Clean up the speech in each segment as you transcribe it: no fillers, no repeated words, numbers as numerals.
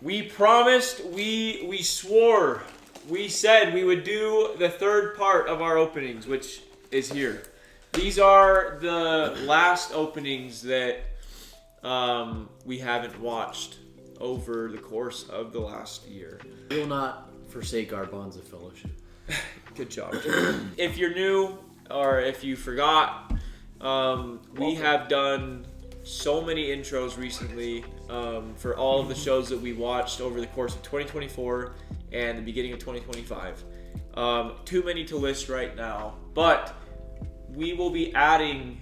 We promised, we swore, we said we would do the third part of our openings, which is here. These are the last openings that we haven't watched over the course of the last year. We will not forsake our bonds of fellowship. Good job. If you're new or if you forgot, we have done so many intros recently for all of the shows that we watched over the course of 2024 and the beginning of 2025. Too many to list right now, but we will be adding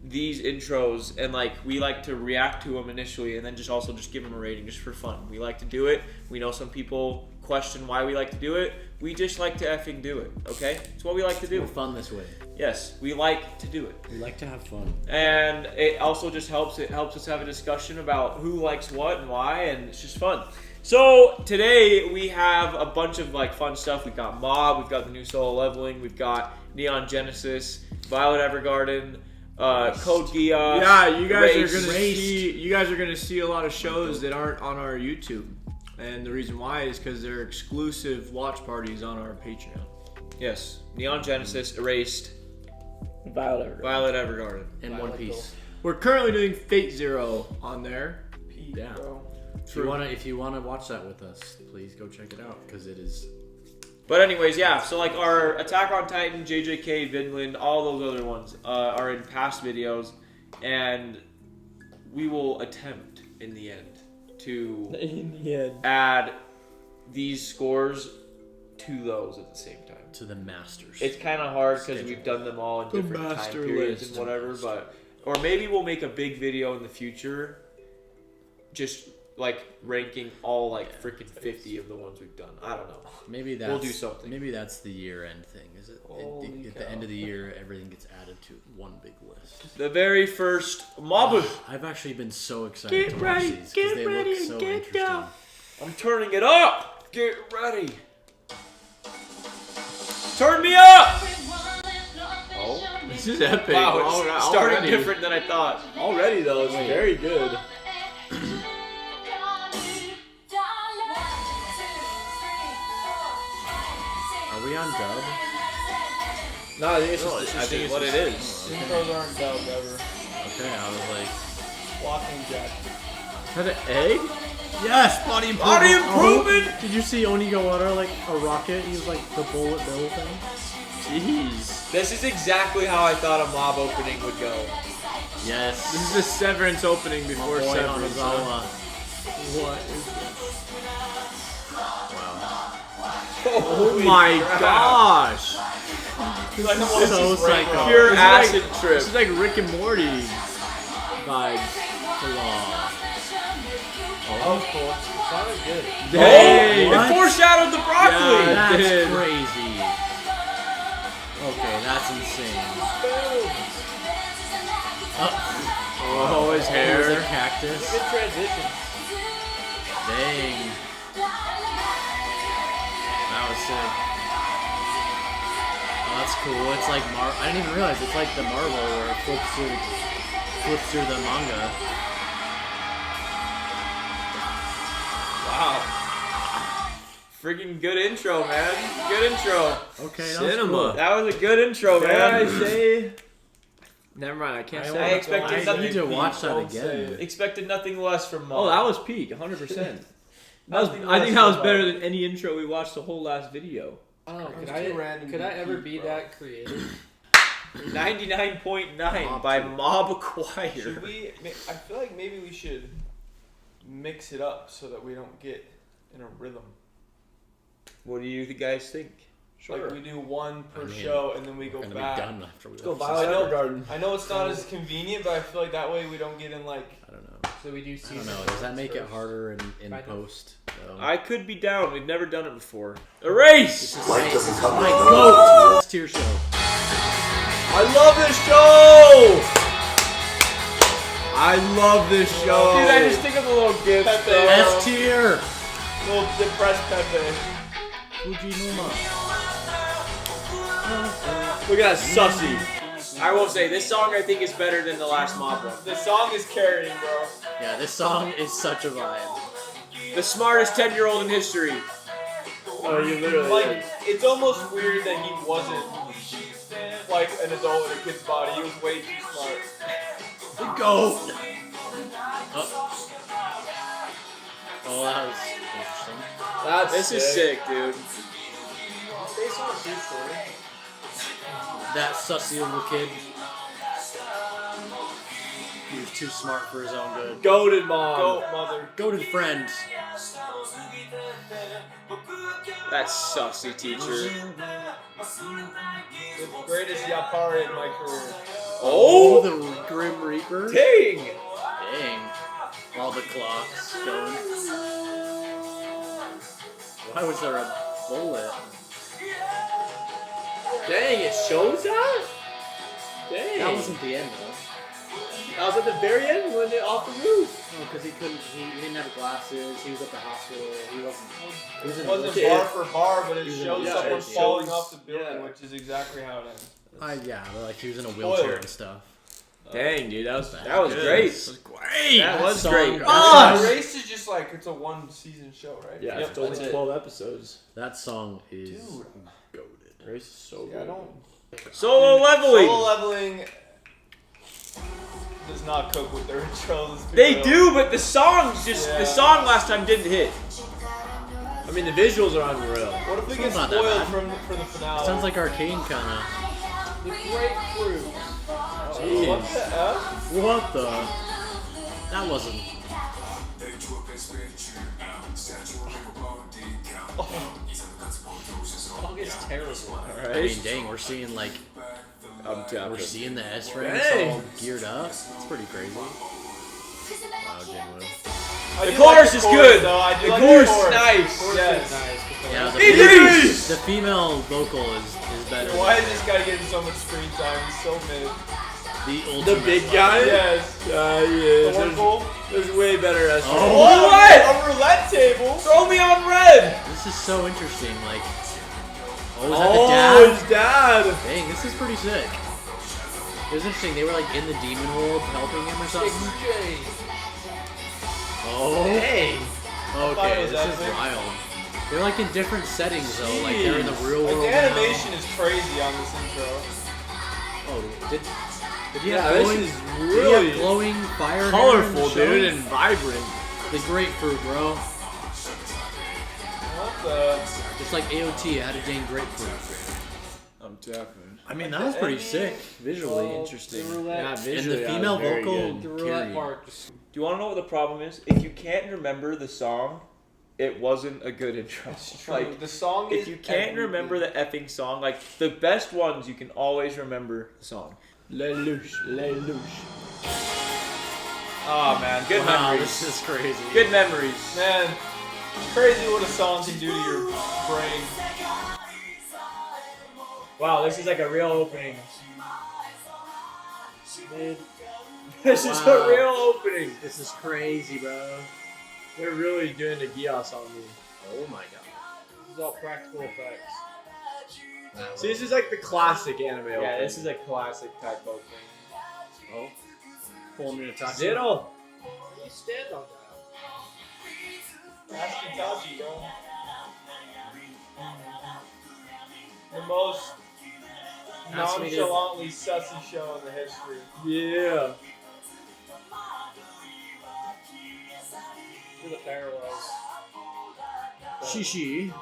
these intros, and like we like to react to them initially and then just give them a rating just for fun. We like to do it. We know some people question why we like to do it. We just like to effing do it, okay? It's what we like to do. We're fun this way. Yes, we like to do it. We like to have fun. And it also just helps us have a discussion about who likes what and why, and it's just fun. So today we have a bunch of like fun stuff. We've got Mob, we've got the new solo leveling, we've got Neon Genesis, Violet Evergarden, Code Geass. Yeah, you guys are gonna see a lot of shows that aren't on our YouTube, and the reason why is because they're exclusive watch parties on our Patreon. Yes, Neon Genesis, Erased, Violet Evergarden, and One Piece. We're currently doing Fate Zero on there. Yeah. If you wanna watch that with us, please go check it out because it is. But anyways, yeah, so like our Attack on Titan, JJK, Vinland, all those other ones are in past videos, and we will attempt in the end to add these scores to those at the same time. To the masters. It's kind of hard because we've done them all in different time periods and whatever, or maybe we'll make a big video in the future just like ranking all like freaking 50 of the ones we've done. I don't know. Maybe we'll do something. Maybe that's the year-end thing. Is it? At the end of the year, everything gets added to one big list. The very first Mabu. I've actually been so excited to watch these because they look so interesting. Down. I'm turning it up. Get ready. Turn me up. Oh, this is epic. Wow, it's starting different than I thought. Already though, it's very good. Are we on dub? No, I think it's what it is. Intros aren't dubbed ever. Okay, I was like... Walking Jack. Is that an egg? Yes! Body improvement! Body improvement! Oh, did you see Onigawara like a rocket? He was like the bullet bill thing. Jeez. This is exactly how I thought a Mob opening would go. Yes. This is the Severance opening before Severance. What is this? Oh my gosh! Like This is so psycho. pure acid trip. This is like Rick and Morty vibes. That was cool. Sounded good. Dang! It foreshadowed the broccoli! Yeah. That's did. crazy. Okay, that's insane. Oh, his hair. Is there cactus? Good transition. Dang. That was sick. Oh, that's cool. It's like I didn't even realize it's like the Marvel where it flips through the manga. Wow. Friggin' good intro, man. Good intro. Okay, Cinema. That was a good intro, Dare man. I say? Never mind, I can't I say. expected I nothing. need to watch that Don't say again. it. Expected nothing less from Mob. Oh, that was peak, 100%. Nothing I think less that was from better Mob. than any intro we watched the whole last video. I don't know. Could Could I ever be that creative? 99.9 by Mob Acquire. Should we? I feel like maybe we should mix it up so that we don't get in a rhythm. What do you guys think? Sure. Like we do one per show and then we go We're gonna back. be done after we Go watch Violet this. Evergarden. I know it's not as convenient, but I feel like that way we don't get in like. I don't know. So we do I season. don't know. Does that make it harder in Kind of. post? Though? I could be down. We've never done it before. Erase! Life doesn't come my goat. Let's tier show. I love this show! I love this show! Dude, I just think of the little gifts. S tier. Little depressed Pepe. Fujinuma. Look at that sussy. I will say, this song I think is better than the last Mob one. The song is carrying, bro. Yeah, this song is such a vibe. The smartest 10-year-old in history. Oh, you literally. Like, it's almost weird that he wasn't like an adult in a kid's body. He was way too smart. Go! Oh, that was interesting. This is sick, dude. Based on a true story. That sussy little kid. He was too smart for his own good. Goated mom. Goat mother. Goated friend. That sussy teacher. The greatest Yapari in my career. Oh, the Grim Reaper. Dang! Dang. All the clocks going. Why was there a bullet? Dang, it shows that? Dang. That wasn't the end though. That was at the very end when they off the roof. No, because he didn't have glasses, he was at the hospital, he was in It a wasn't wheelchair. bar for bar, but it He was in a shows wheelchair. someone It falling shows- off the building, yeah. which is exactly how it ends. Yeah, but like he was in a wheelchair Spoiler. and stuff. Dang, dude, that was That was good. great. That was great. That was song- great. that Oh! Erased is just like, it's a one-season show, right? Yeah, Yep, it's only that's it. 12 episodes. That song is Dude. goated. Race is so Yeah, I good. don't... Solo leveling. Solo leveling does not cook with their intros. let's be They real. do, but the songs just Yeah. the song last time didn't hit. I mean, the visuals are unreal. What if we get Sounds not that spoiled bad. for the finale? Sounds like Arcane kinda. The grapefruit. Jeez. What the F? What the? That wasn't. Song is terrible. I mean, dang, we're seeing like I'm we're seeing the S ranks Dang. all geared up. It's pretty crazy. Wow, Jinwoo. I The do chorus is good. Though. I do The like chorus the is chorus. nice. Yes. Yeah, the female vocal is better. Why is this guy getting so much screen time? He's so mid. The The ultimate big guy? Yes. Yeah. The one goal. There's way better S. Oh. What? A roulette table. Throw me on red. This is so interesting. Like, oh, is Oh, that the his dad. dad? Dang, this is pretty sick. It was interesting. They were like in the demon world helping him or something. XJ. Oh, Hey. thought it okay, was this is epic. wild. They're like in different settings though. Like they're in the real Like world the now. animation is crazy on this intro. Oh, did he Yeah, have this glowing? is Did he really have glowing fire? hair in the colorful, show? dude, and vibrant. The grapefruit, bro. What the? Just like AOT, it had a dang grapefruit. I'm tapping. I mean, that was pretty sick. Visually Well, interesting. The roulette. Yeah, And visually, the that female was very vocal, good. The roulette period. part. Just, Do you want to know what the problem is? If you can't remember the song, it wasn't a good intro. Like, the song is. if you can't remember the effing song, like the best ones, you can always remember the song. Lelouch. Oh man, good Wow, memories. this is crazy. Good memories. Man, it's crazy what a song can do to your brain. Wow, this is like a real opening. Dude, This is Wow. a real opening. this is crazy, bro. They're really doing the Geass on me. Oh my god. this is all practical effects. See, this is like the classic anime opening. Yeah, this is a classic type opening. Oh. Pull me to touch Zero. You stand on that. That's Itachi, bro. The most That's what he did. nonchalantly sussy show in the history. Yeah. For the parallels. Shishi.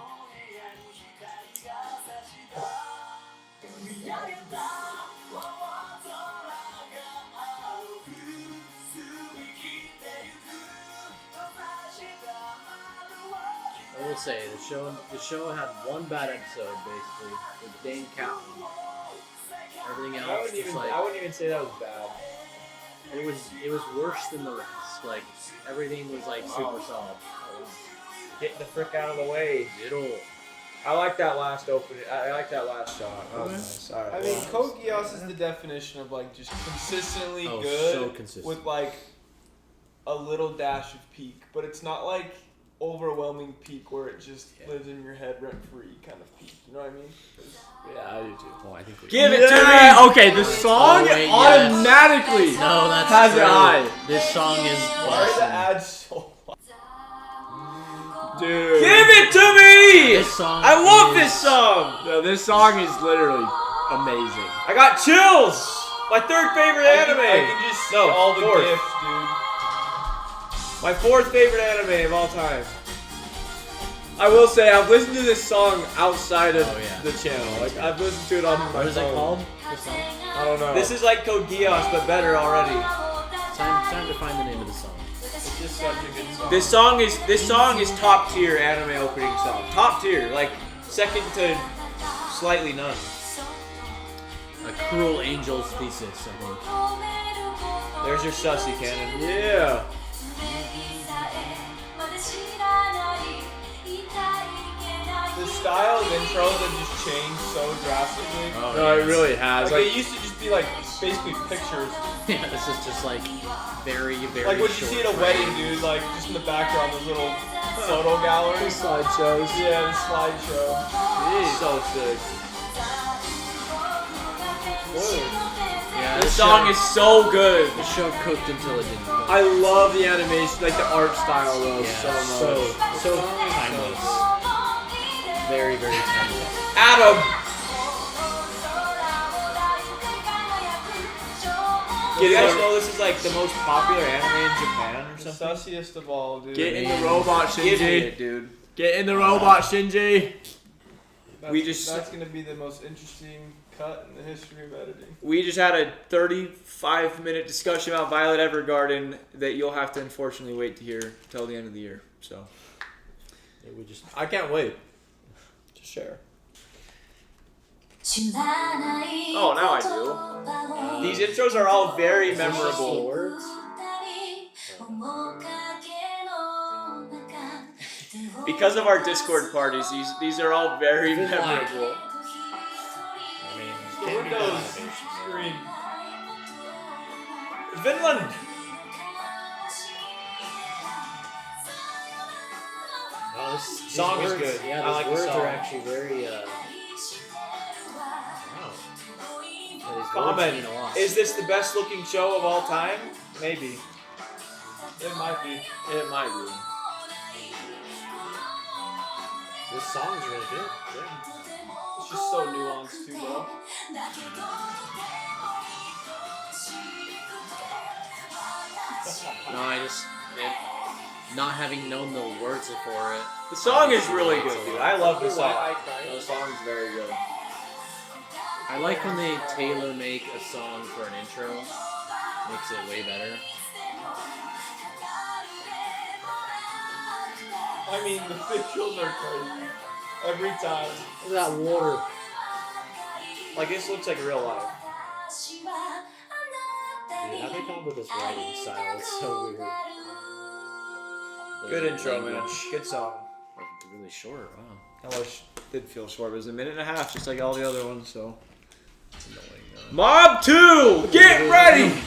I will say the show had one bad episode basically with Dane Captain. Everything I else wouldn't was even. like I wouldn't even say that was bad. it was worse than the rest. Like everything was like super solid. Get the frick out of the way. It'll I like that last opening. I like that last shot. That was Okay. nice. All right. I mean, Code Geass is the definition of like just consistently Oh, good so consistent. with like a little dash of peak, but it's not like overwhelming peak where it just lives in your head rent free kind of peak. You know what I mean? Yeah, I do too. Oh, I think we Give it to me. Okay, the song Oh, wait, yes. automatically No, that's has true. an eye. This song is Why are the busting. ads so This song I love is- this song. No, this song is literally amazing. I got chills. My third favorite anime. I can just see No, all the fourth. gifts, dude. My fourth favorite anime of all time. I will say I've listened to this song outside of Oh, yeah. the channel. Like I've listened to it on my What is it phone. called? This song? I don't know. This is like Code Geass, but better already. Time to find the name of the song. It's just such a good song. This song is top tier anime opening song. Top tier, like second to slightly none. A Cruel Angel's Thesis, I think. There's your sussy cannon. Yeah. The style of intros have just changed so drastically. Oh, No, it really has. Like, Like, it used to just be like basically pictures. Yeah, this is just like very, very Like what you short see at a frame. wedding, dude. Like just in the background, those little photo galleries. slideshows. Yeah, the slideshow. So sick. Yeah, This song is so good. The show cooked until it didn't cook. I love the animation, like the art style though, Yeah, so much. so timeless. Very, very timeless. Adam. You guys know this is like the most popular anime in Japan or The something? sussiest of all, dude. Get in the robot, Give me Shinji. it, dude. Get in the robot, Shinji. That's gonna be the most interesting cut in the history of editing. We just had a 35-minute discussion about Violet Evergarden that you'll have to unfortunately wait to hear till the end of the year. So, Yeah, we just I can't wait to share. oh, now I do. These intros are all very memorable. words. Because of our Discord parties, these are all very Vinland. memorable. I mean, The can't be Windows done. screen. Vinland. No, these Song is words, good. Yeah, I those like the words song. are actually very. Wow. Yeah, these words Comment. mean a lot. Is this the best looking show of all time? Maybe. It might be. It might be. This song's really good. Yeah. It's just so nuanced too, though. No, not having known the words for it. The song is really good, dude. I love the song. The song's very good. I like when they tailor make a song for an intro. Makes it way better. I mean, the visuals are crazy. Every time. Look at that water. Like, this looks like real life. Dude, how they come up with this writing style? It's so weird. Good intro, man. language. Good song. Really short. Wow. I wish it did feel short. It was a minute and a half, just like all the other ones, so. It's annoying. Mob 2! Get ready!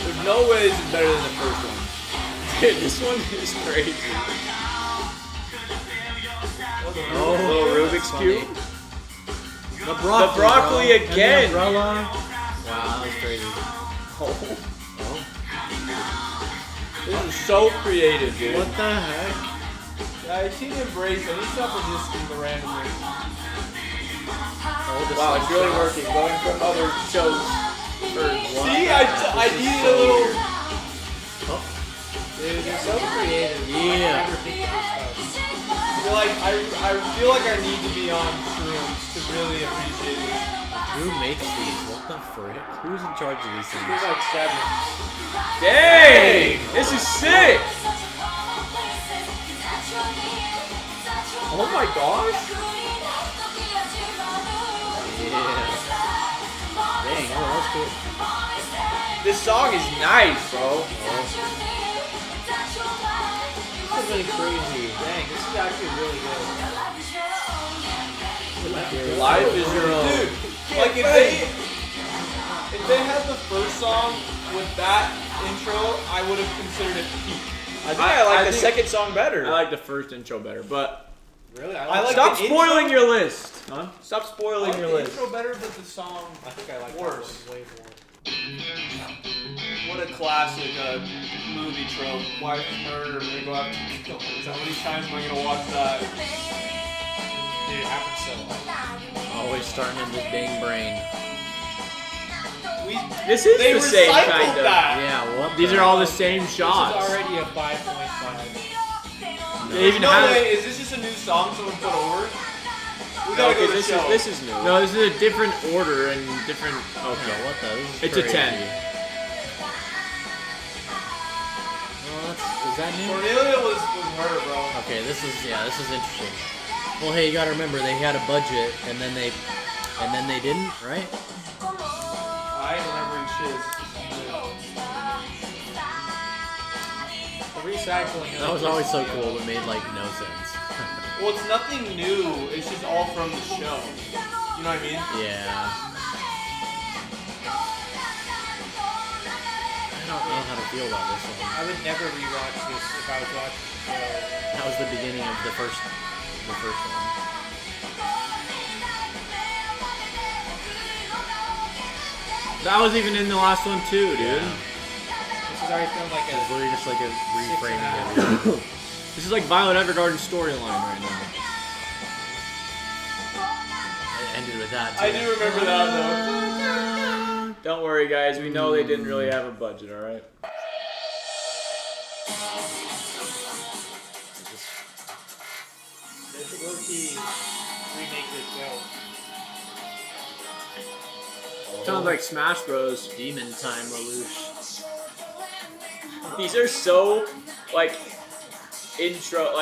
There's no way this is better than the first one. Dude, this one is crazy. Oh, little Rubik's Cube. The The broccoli bro. again. And the umbrella. Wow, that was crazy. Oh, Oh. this is so creative, dude. What the heck? Yeah, you need to embrace it. You stop resisting the randomness. Oh, the Wow, it's really slingshot. working. Going from other shows. See, I needed a little. Dude, you're so creative. Yeah. You're like, I feel like I need to be on shrooms to really appreciate it. Who makes these? What the frick? Who's in charge of these things? There's like 7. Dang! This is sick! Oh my gosh! Yeah. Dang, oh, that's cool. This song is nice, bro. This is really crazy. Dang, this is actually really good. Dude, Life is your own. Dude, like if they had the first song with that intro, I would have considered it peak. I think I like the think- second song better. I like the first intro better, but Really? I like Stop Stop spoiling your list. huh? Stop I spoiling like your the list. intro better, but the song I think I like worse. that one way more. What a classic movie trope. Wife is murdered and they go after the killer. How many times am I gonna watch that? Dude, it happens so often. Always starting in this dang brain. This is They the same recycled kind of. that. Yeah, what? These are all the same shots. This is already a 5.5. They even No have. way, is this just a new song someone put over? We gotta go to the this show. is new. No, this is a different order and different. Okay, Okay. what the? This is It's a crazy. 10. Well, is that new? Cornelia was her, bro. Okay, this is interesting. Well, hey, you gotta remember they had a budget and then they didn't, right? I ain't remembering shit. The recycling. That was always so cool. It made like no sense. Well, it's nothing new. It's just all from the show. You know what I mean? Yeah. I don't know how to feel about this one. I would never rewatch this if I was watching the show. That was the beginning of the first one. That was even in the last one too, dude. Yeah. This is already feeling like It's a. literally just like a reframing 6.5. of it. This is like Violet Evergarden storyline right now. It ended with that too. I do remember that though. Don't worry, guys. We know they didn't really have a budget. All right. They should low-key remake this show. Sounds like Smash Bros. Demon time, Lelouch. These are so like intro.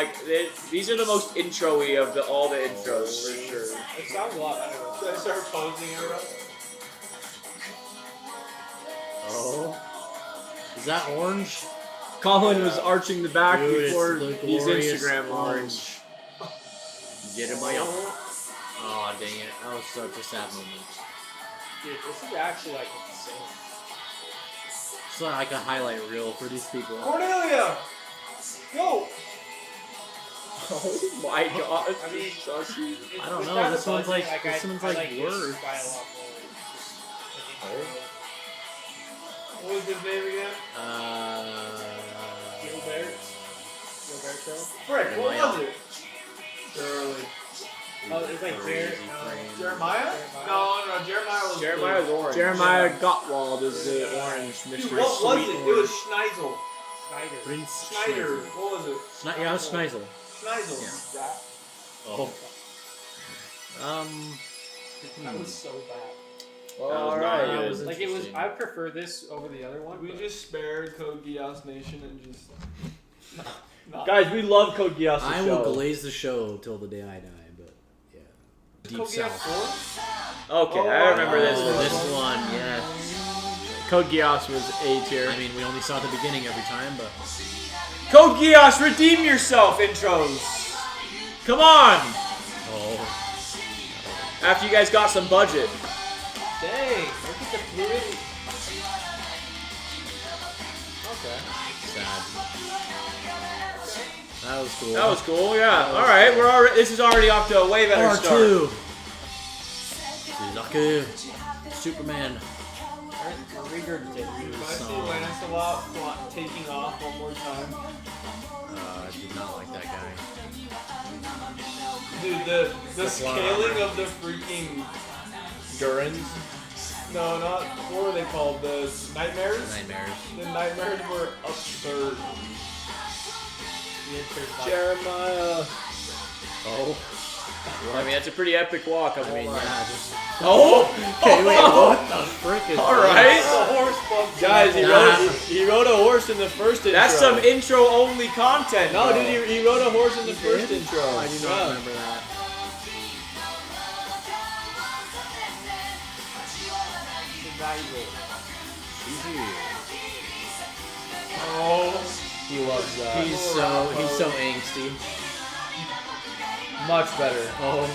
These are the most intro-y of all the intros for sure. It sounds a lot better. Should I start posing everyone? Oh. Is that orange? Colin was arching the back Dude, it's before the these glorious Instagram orange. lines. Get in my arm. Oh, dang it. That was such a sad moment. Dude, this is actually like insane. It's like a highlight reel for these people. Cornelia! Go! Oh my god. I mean, I don't know, without this the one's budget, like- this one's I like like words. this guy a lot more. What was his name again? Gilbert. Gilberto. Frick, what was it? Early. Oh, it's like Crazy Jared. frame. Jeremiah? No, Jeremiah was Jeremiah's orange. Jeremiah Gottwald is the orange Dude, Mr. what was Sweet it? It Orange. was Schneisel. Snyder. Prince Schneider. Schneisel. What was it? Yeah, it was Schneisel. Schneisel. Oh. That was so bad. All not right. good. was Like it was. interesting. I prefer this over the other one. We but- just spared Code Geass Nation and just. not. Guys, we love Code Geass. I will glaze the show till the day I die, but yeah. Deep Code Geass South. 4? Okay, I remember this Oh, one. this one, yes. Code Geass was A tier. I mean, we only saw the beginning every time, but Code Geass, redeem yourself, intros. Come on. oh, After you guys got some budget. Dang! Look at the fluidity. Okay. sad. That was cool. That was cool. Yeah. All right, we're already. This is already off to a way better start. R2. Suzaku. Superman. Regurgitate. I see Lancelot taking off one more time. I did not like that guy. Dude, the scaling of the freaking Durans. no, not what were they called? The nightmares. Nightmares. The nightmares were absurd. Jeremiah. Oh. I mean, that's a pretty epic walk. I mean, Yeah, just. Oh. Okay, wait, what the frick is All this? right. The horse bump. Guys, he rode a horse in the first intro. That's some intro-only content. No, bro. dude, he rode a horse in the first intro. I do not remember that. Oh, He loves that. He's so angsty. Much better. Oh.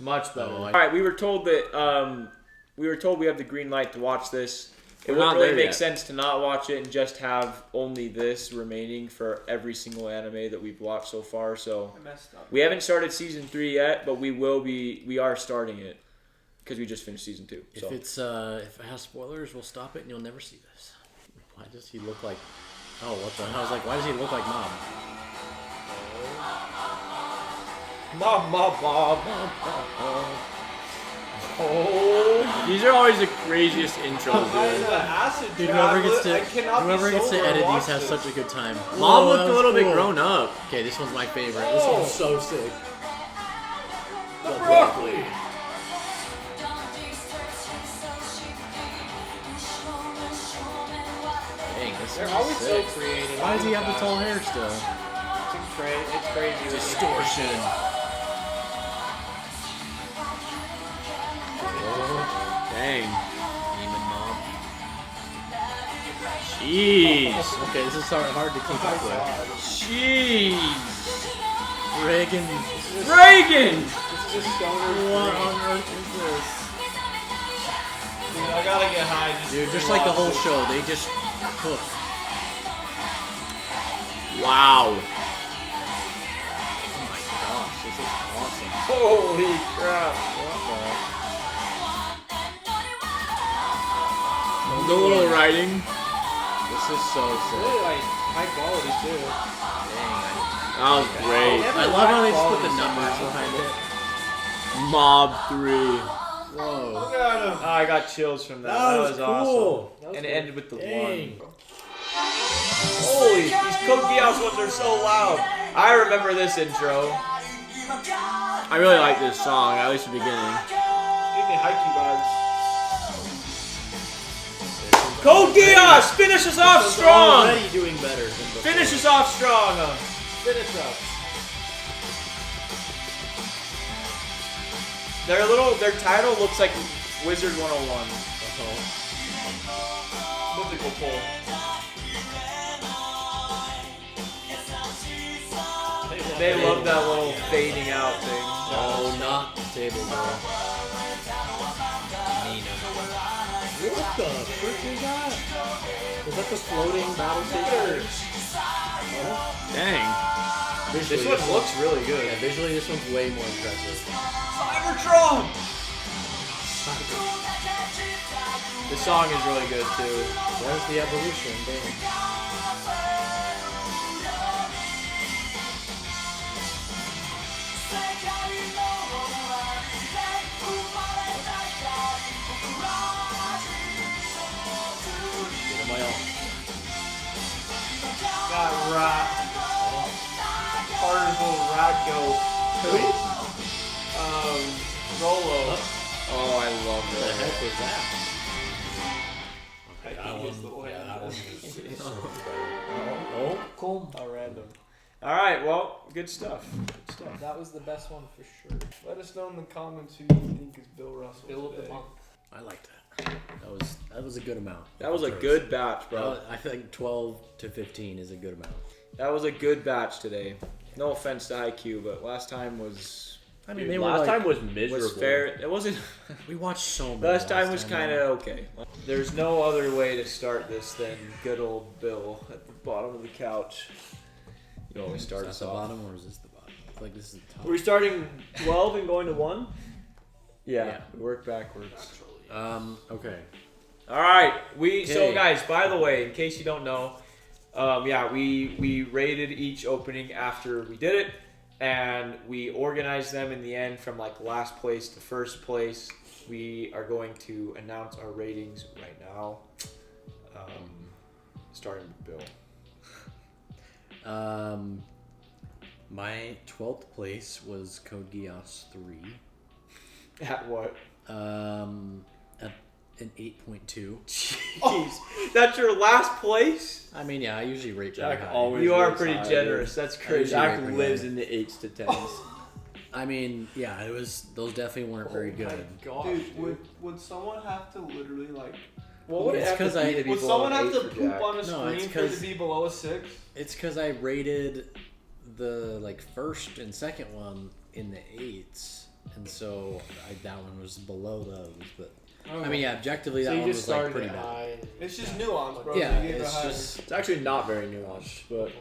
Much better. Oh, All right, we were told that we have the green light to watch this. It We're wouldn't not really there make yet. sense to not watch it and just have only this remaining for every single anime that we've watched so far. So I messed up. we haven't started season 3 yet, but we are starting it because we just finished season 2. So If it has spoilers, we'll stop it and you'll never see this. Why does he look like... Oh, what the hell? I was like, why does he look like Mom? Oh. These are always the craziest intros, dude. The acid Dude, trap. whoever gets to edit these has such a good time. Mom Whoa, looked that a was little bit cool. grown up. Okay, this one's my favorite. This one's so sick. The broccoli. Dang, this They're one's always so sick. creative. Why does he have the tall hair still? It's crazy. Distortion. Dang. Demon Mom. Jeez. Okay, this is hard to keep up with. Jeez. Reagan. Reagan! This is stoner. What on earth is this? Dude, I gotta get high. Dude, just like the whole show, they just cook. Wow. Oh my gosh, this is awesome. Holy crap. The little writing. This is so sick. Really like high quality too. Dang, That was great. I love how they just put the numbers behind it. Mob 3. Whoa. Look at him. Oh, I got chills from that. That was awesome. cool. And it ended with the Dang. 1. Holy, these Code Geass ones are so loud. I remember this intro. I really like this song, at least the beginning. Give me Haikyuu vibes. Code Geass, finish us off strong. Already doing better than before. Finish us off strong. Finish up. Their title looks like Wizard 101. Mythical pole. They love that little fading out thing. Oh, not the table girl. Nina. What the frick is that? Was that the floating battle station? Dang. Visually, This one looks really good. Yeah, visually this one's way more impressive. Cybertron! The song is really good too. There's the evolution, dang. That rat. Particle rat goat. Rolo. Oh, I love What the it. heck was that? I think it's the way Oh, cool. How random. All right, well, good stuff. Good stuff. That was the best one for sure. Let us know in the comments who you think is Bill Russell. Bill of the today. month. I like that. That was a good amount. That was a good batch, bro. I think 12 to 15 is a good amount. That was a good batch today. No offense to IQ, but last time was I mean, Dude, they were last like, time was miserable. was fair. It wasn't. we watched so many. Last time was kind of okay. There's no other way to start this than good old Bill at the bottom of the couch. You always start Is us this the off. bottom or is this the bottom? I feel like this is the top. Are we starting 12 and going to 1? Yeah, we work backwards. Okay. All right, so Okay. guys, by the way, in case you don't know, we rated each opening after we did it, and we organized them in the end from like last place to first place. We are going to announce our ratings right now, starting with Bill. My 12th place was Code Geass 3. At what? At an 8.2. Jeez, that's your last place? I mean, yeah, I usually rate Jack pretty high. always- You are rates pretty high, generous. That's crazy. Jack pretty lives high. in the 8s to 10s. I mean, yeah, those definitely weren't very good. Dude, would someone have to literally like? What would it It's have to 'cause be I- to be Would below someone an have 8 to for poop Jack? on a No, screen it's for it to 'cause- be below a 6? It's because I rated the first and second one in the 8s, and so that one was below those. But I mean, yeah, objectively So that you one just was like started pretty it bad. high. It's just nuance, bro. Yeah, So you gave it it's high. just It's actually not very nuanced, but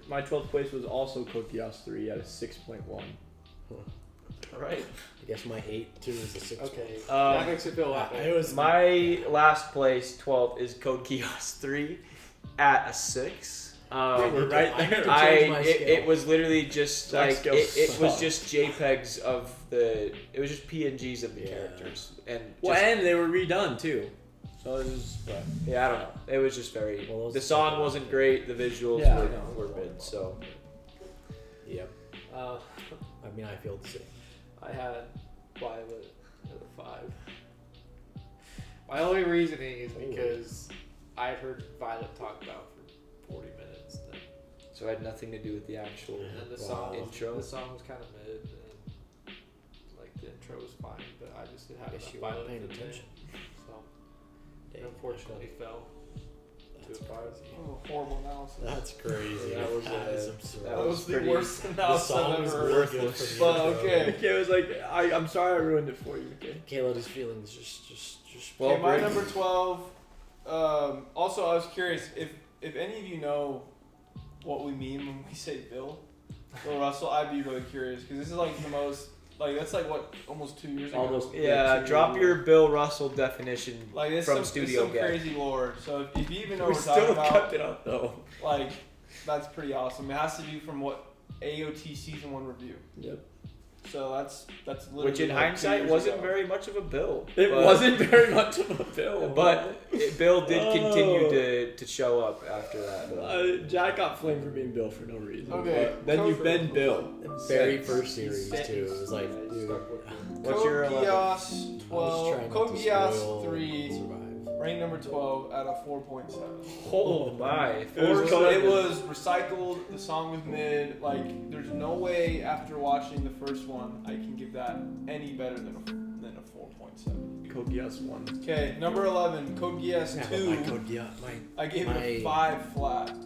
my 12th place was also Code Geass 3 at a 6.1. All right. I guess my 8 too is the 6. Okay. That makes it feel a lot better. It was My last place, 12, is Code Geass 3 at a 6. We're right there. It was literally just That like scale it was sucked. just JPEGs of the. It was just PNGs of the Yeah. characters, and Well, just, and they were redone too. So it was. But, yeah, I don't know. It was just very. Well, those- The song wasn't great. The visuals Yeah, I know. were mid. So Yep. Uh, I mean, I feel the same. I had Violet at a 5. My only reasoning is because I heard Violet talk about for 40 minutes. so it had nothing to do with the actual And the Wow. song, intro. the song was kind of mid, and like the intro was fine, but I just didn't have Guess enough you weren't Violet paying in the attention. tank, so Dang, it unfortunately fell to That's a 5. That was a horrible analysis. That's crazy. That was, absurd. that That was the pretty- worst The analysis I've song was ever really heard. good for me. But though. okay. it was like I'm sorry I ruined it for you. Okay. Kayla's feelings just. Well, Okay, my Briggs- number 12. Also, I was curious if any of you know what we mean when we say Bill Russell. I'd be really curious because this is like the most that's like what almost 2 years ago. Almost. Yeah, drop your Bill Russell definition Like it's from some, Studio it's some Gap. crazy lore. So if you even know We what we're talking still about, kept it up though. like that's pretty awesome. It has to be from what AOT season 1 review. Yep. So that's literally Which in like 2 hindsight years wasn't ago. very much of a bill. It but- wasn't very much of a bill. But Bill did continue Oh. to show up after that. Jack got flamed for being Bill for no reason. Okay, But then so you've for- been Bill. Very Since. first series too. It was like, dude. What's Code your 11? Geass I was 12. trying Code not to Geass spoil 3. Survive. Rank number 12 out of 4.7. Oh my! It was So code- it was recycled. The song was mid. Like, there's no way after watching the first one I can give that any better than a 4.7. Code Geass 1. Okay, number 11, Code Geass Yeah, but 2. my Code Geass, I gave it a my- 5 flat.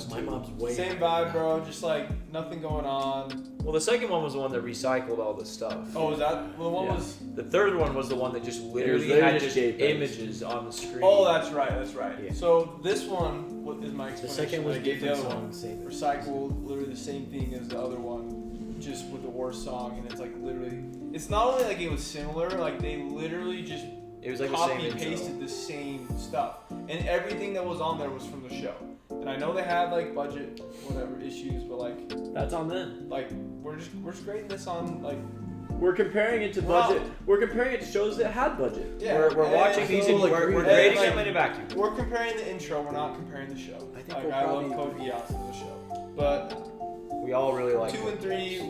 my mom's way Same higher vibe, than bro. Just like nothing going on. Well, the second one was the one that recycled all the stuff. Oh, was that? Well, the one Yeah. was. The third one was the one that just literally literally had just just JPEGs. images on the screen. Oh, that's right. That's right. Yeah. So this one is my The explanation. second was I gave the different other one. song, same. Recycled, literally the same thing as the other one, just with the worst song, and it's like literally. It's not only like it was similar, like they literally just It was like the copy same intro. pasted the same stuff, and everything that was on there was from the show. And I know they had like budget, whatever issues, but That's on them. like we're just grading this on like We're comparing it to Wow. budget. We're comparing it to shows that had budget. yeah. We're and watching these and so, we're and, grading like, them in a vacuum. We're comparing the intro. We're not comparing the show. I think like we'll I love probably- Code Geass as a show, but We all really like 2 it. and 3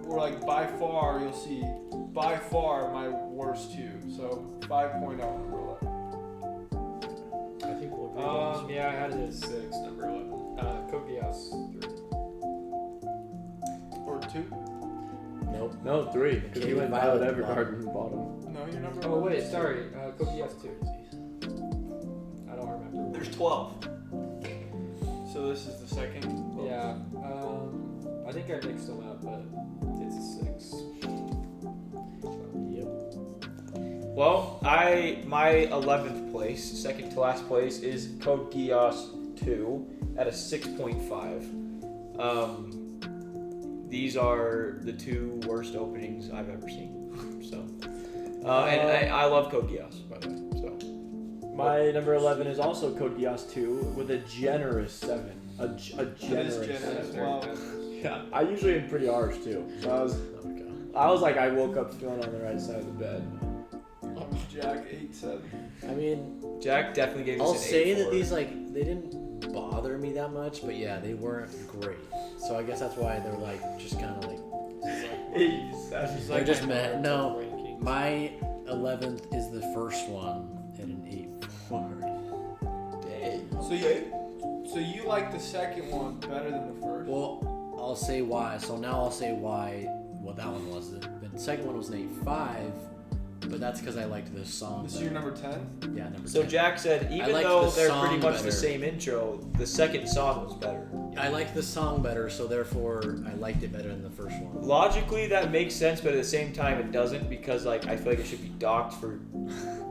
were like by far, you'll see, by far my worst 2. So 5.0 number 11. I think we'll agree on this. Yeah, I had it as 6, number 11. Code Geass 3. Or 2? Nope. No, 3. Because Okay, you went Violet Violet bottom. Evergarden bottom. No, your number. Oh 11 wait, is sorry. Code Geass 2. I don't remember. There's 12. So this is the second. Yeah. I think I mixed them up, but it's a 6. Yep. Well, my 11th place, second to last place, is Code Geass 2 at a 6.5. These are the 2 worst openings I've ever seen. So, and I love Code Geass, by the way. So, My number 11 is also Code Geass 2 with a generous 7. A It generous is generous. 7. Wow. Yeah, I usually am pretty harsh too. So I was like, I woke up feeling on the right side of the bed. Jack 8-7. I mean, Jack definitely gave us I'll an say 8 that for these they didn't bother me that much, but yeah, they weren't great. So I guess that's why they're like just kind of like they're just meh. No, my 11th is the first one at an 8.4. Dang. So you like the second one better than the first? Well, I'll say why. So now I'll say why. Well, that one was the second one was an 8.5, but that's because I liked the song. This is your number 10? Yeah, number So 10. Jack said, even liked though the they're song pretty much better. the same intro, the second song was better. I liked the song better, so therefore I liked it better than the first one. Logically, that makes sense, but at the same time, it doesn't because like I feel like it should be docked for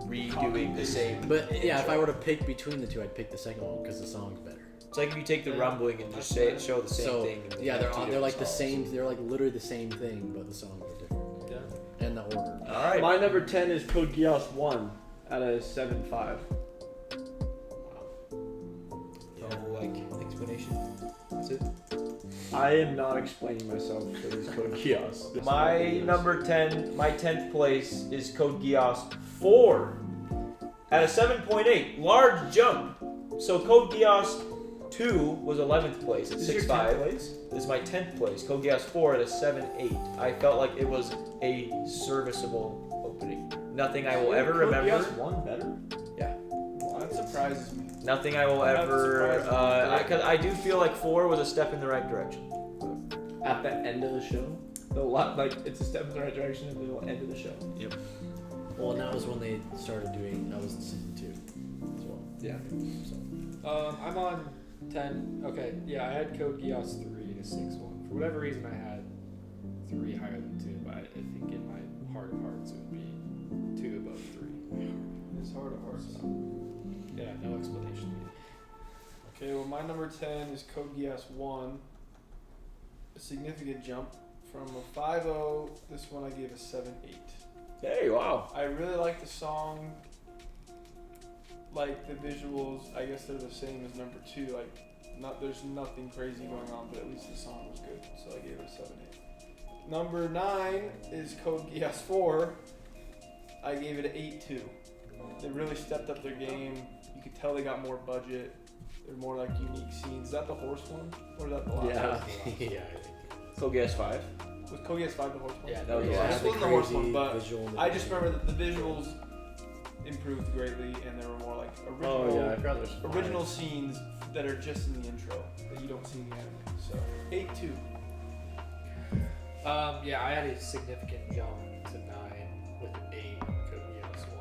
redoing the same. But yeah, if I were to pick between the two, I'd pick the second one because the song's better. It's like if you take the rumbling and just show the same thing. Yeah, they're like the same. They're like literally the same thing, but the songs are different. Yeah. And the order. All right. My number 10 is Code Geass 1 out of 7.5. No explanation. That's it. I am not explaining myself for this Code Geass. My number 10, my 10th place is Code Geass 4 at a 7.8. Large jump. So Code Geass 2 was 11th place at 6.5. This is my 10th place. Code Geass 4 at a 7.8. I felt like it was a serviceable opening. Nothing I will ever remember. Code Geass 1 better? Yeah. Well, that surprises me. Nothing I will ever. Because I do feel like 4 was a step in the right direction. At the end of the show? It's a step in the right direction at the end of the show. Yep. Well, and that was when they started doing. That was in season 2 as well. Yeah. So. I'm on 10. Okay, yeah, I had Code Geass 3 and a 6-1. For whatever reason, I had 3 higher than 2, but I think in my heart of hearts it would be 2 above 3. It's heart of hearts. So, yeah, no explanation. Okay, well, my number 10 is Code Geass 1. A significant jump from a 5.0. This one I gave a 7.8. Hey, wow. I really like the song. Like the visuals, I guess they're the same as number 2. Like, there's nothing crazy going on, but at least the song was good, so I gave it a 7.8. Number 9 is Code Geass 4. I gave it an 8.2. They really stepped up their game. You could tell they got more budget. They're more like unique scenes. Is that the horse one, or is that the last one? Yeah, I think. Code Geass 5. Was Code Geass 5 the horse one? Yeah, that was the This last wasn't the horse one, but visual I just remember that the visuals improved greatly, and there were more like I forgot there's 5. original scenes that are just in the intro that you don't see in the anime. So 8.2. Yeah, I had a significant jump to 9 with an 8 on Code Geass 1.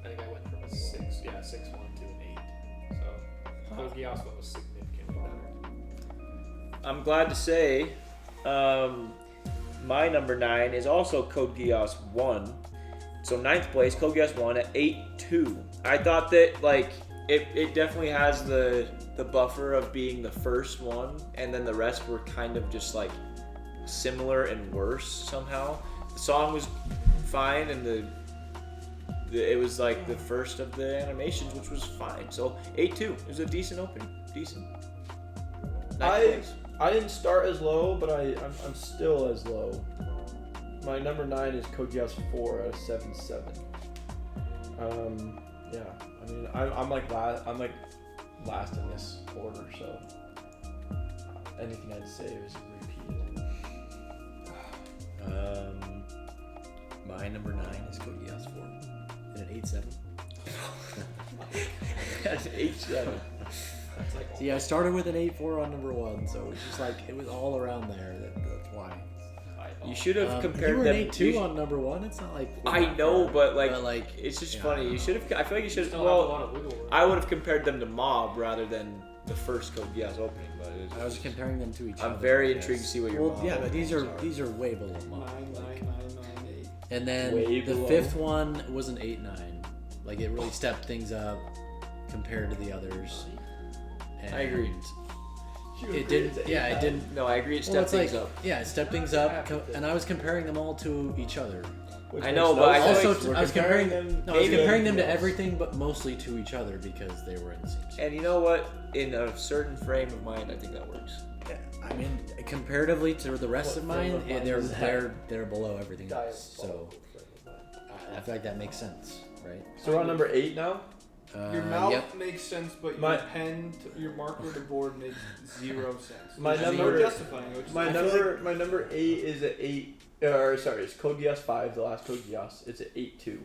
I think I went from a 6, 6-1 to an 8. So Code Geass 1 was significantly better. I'm glad to say, my number 9 is also Code Geass 1. So 9th place, Code Geass 1 at 8.2. I thought that it definitely has the buffer of being the first one, and then the rest were kind of just like similar and worse somehow. The song was fine, and it was like the first of the animations, which was fine. So 8.2. It was a decent opening. Decent. 9th place. I didn't start as low, but I'm still as low. My number 9 is Code Geass 4 out of 7.7. Yeah, I mean, I'm like last in this order, so anything I'd say is repeated. My number 9 is Code Geass 4 and an 8.7. That's 8.7. See, I started with an 8.4 on number 1, so it's just like it was all around there. That's why. You should have compared you were them. an 8.2 on number 1. It's not like I know, but like it's just yeah, funny. You should have. I feel like you should. Still have a lot of Well, wiggle room. I would have compared them to Mob rather than the first Code Geass opening. But I was comparing them to each other. I'm very I guess. intrigued to see what your Well, Mob yeah, but these are openings way below 9, Mob. 9, 9, 9, 8. And then Way the below. 5th one was an 8.9. Like it really stepped things up compared to the others. And I agree. It didn't. Yeah, it didn't. No, I agree. It Well, stepped it's things like, up. yeah, it stepped things up, and I was comparing them all to each other. Which I know, makes but I feel Also, like we're I was comparing them. No, I was maybe comparing them to else. everything, but mostly to each other because they were in the same season. And you know what? In a certain frame of mind, I think that works. Yeah, I mean, comparatively to the rest of What frame mine, of mind they're is that? they're below everything else. So I feel like that makes sense, right? So we're on number 8 now. Your mouth Yep. makes sense, but My- your pen, your marker to board makes 0 sense. My There's number- no justifying it. My number 8 is at 8. It's Code Geass 5, the last Code Geass. It's at 8.2.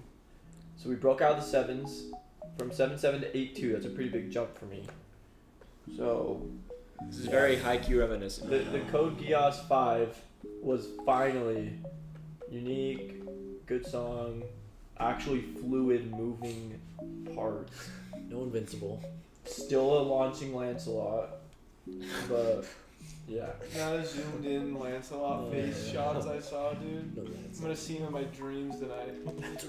So we broke out the 7s from 7.7 to 8.2. That's a pretty big jump for me. So This is very Haikyuu reminiscent. the Code Geass 5 was finally unique, good song, actually fluid moving parts. No Invincible. Still a launching Lancelot, but yeah. Not a zoomed in Lancelot face yeah. shots I saw, dude. No I'm Lancelot. gonna see him in my dreams tonight.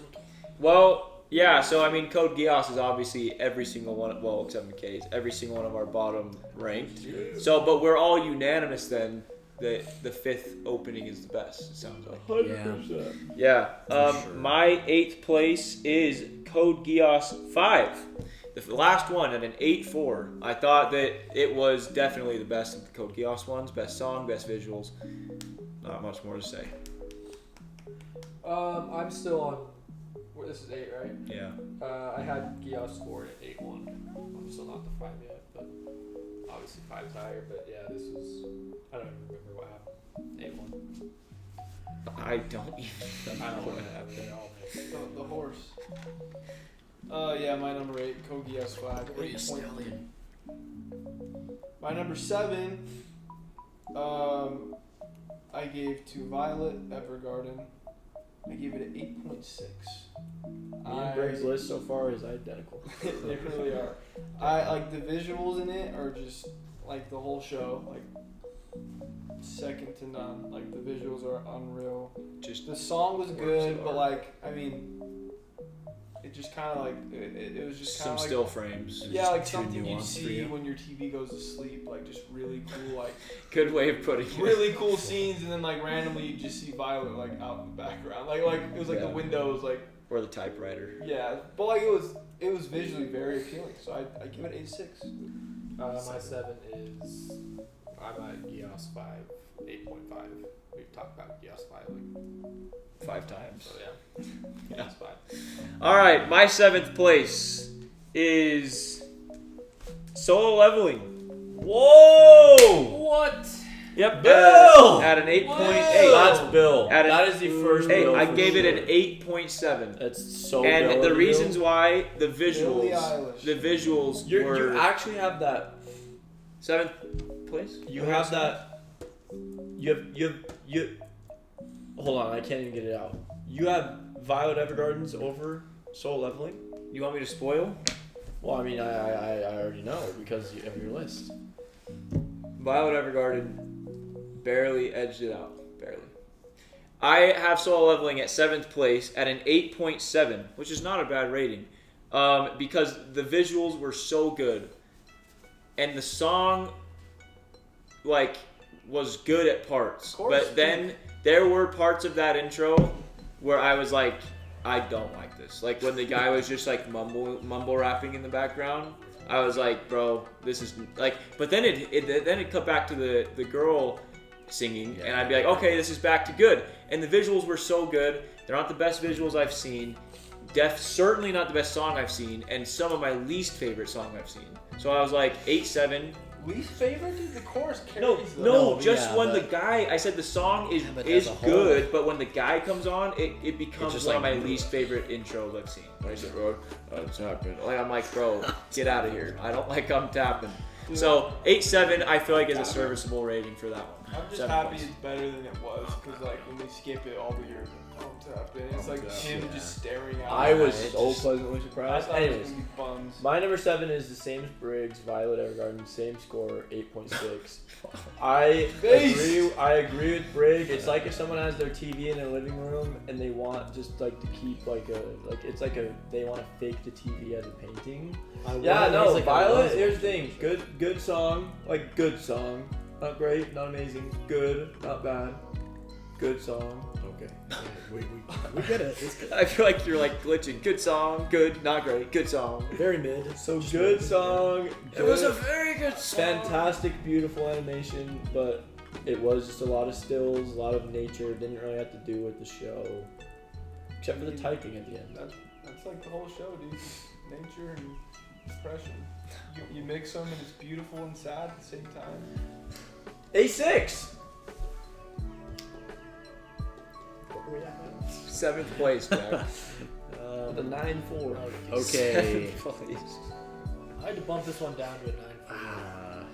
Well, yeah, so I mean, Code Geass is obviously every single one, well, except McKay's, every single one of our bottom ranked. So, but we're all unanimous then that the 5th opening is the best, it sounds like. 100%. Yeah. sure. My 8th place is Code Geass 5. The last one at an 8-4. I thought that it was definitely the best of the Code Geass ones. Best song, best visuals. Not much more to say. I'm still on. This is 8, right? Yeah. I had Geass 4 at 8-1. I'm still not the 5 yet, but obviously 5's higher. But yeah, this was. I don't even remember what happened. 8-1. I don't even I don't know want what to have happened. it all. The horse. Yeah, my number 8, Code Geass 5. 8 My number 7, I gave to Violet Evergarden. I gave it an 8.6. Me and Greg's list so far is identical. They really are. I like the visuals in it are just like the whole show, like second to none. Like the visuals are unreal. Just The song was good, but like I mean, it just kind of like it was just kind some of like still frames. yeah, like too something you nuanced for see you. when your TV goes to sleep. Like just really cool, like Good way of putting it. really cool scenes, and then like randomly you just see Violet like out in the background. Like it was like the Yeah. windows like. Or the typewriter. Yeah, but like it was visually very appealing, so I give it 8.6. My 7 is. I'm at Geass 5, 8.5. We've talked about Geass 5 like 5 times. so yeah. Geass 5. All right, my 7th place is Solo Leveling. Whoa! What? Yep. Bill! At an 8.8. That's Bill. At That is the first Hey, Bill. I for gave it sure. an 8.7. That's so And Bill the of reasons Bill. why, the Billie visuals, Eilish. the visuals You were actually have that. 7th place. You have that. You. Hold on, I can't even get it out. You have Violet Evergardens over Soul Leveling. You want me to spoil? Well, I mean, I already know because of your list. Violet Evergarden barely edged it out. Barely. I have Solo Leveling at 7th place at an 8.7, which is not a bad rating, because the visuals were so good, and the song, like, was good at parts. Of course, But then there were parts of that intro where I was like, I don't like this. Like when the guy was just like mumble rapping in the background. I was like, bro, this is like. But then it cut back to the girl singing, and I'd be like, okay, this is back to good. And the visuals were so good. They're not the best visuals I've seen. Certainly not the best song I've seen, and some of my least favorite song I've seen. So I was like 8.7. Least favorite? Dude, the chorus No, carries them. no, No, just yeah, when but- the guy. I said the song is Yeah, but is as a whole- good, but when the guy comes on, it becomes just one of like- my least favorite intros I've seen. Like I said, bro, it's happening. Like I'm like, bro, get out of here. I don't like I'm tapping. So 8.7, I feel like is a serviceable rating for that one. I'm just 7 happy points. it's better than it was, because like when they skip it all the years, it's like him just staring at I it. was it so just- pleasantly I surprised. thought it was Anyways, gonna be bums. my number 7 is the same as Briggs, Violet Evergarden, same score, 8.6. I agree with Brig. It's like if someone has their TV in their living room and they want just like to keep like they want to fake the TV as a painting. Yeah, no, Violet. Here's the thing. Good song, like good song. Not great, not amazing. Good, not bad. Good song. Okay. We get it. It's good. I feel like you're like glitching. Good song, good, not great. Good song. Very mid. So good song. It was a good, very good song. fantastic, beautiful animation, but it was just a lot of stills, a lot of nature. It didn't really have to do with the show, except for the typing at the end. That's like the whole show, dude. Just nature and depression. You mix them and it's beautiful and sad at the same time. A6. 7th place, Jack. The 9-4. Okay. 7th place. I had to bump this one down to a 9.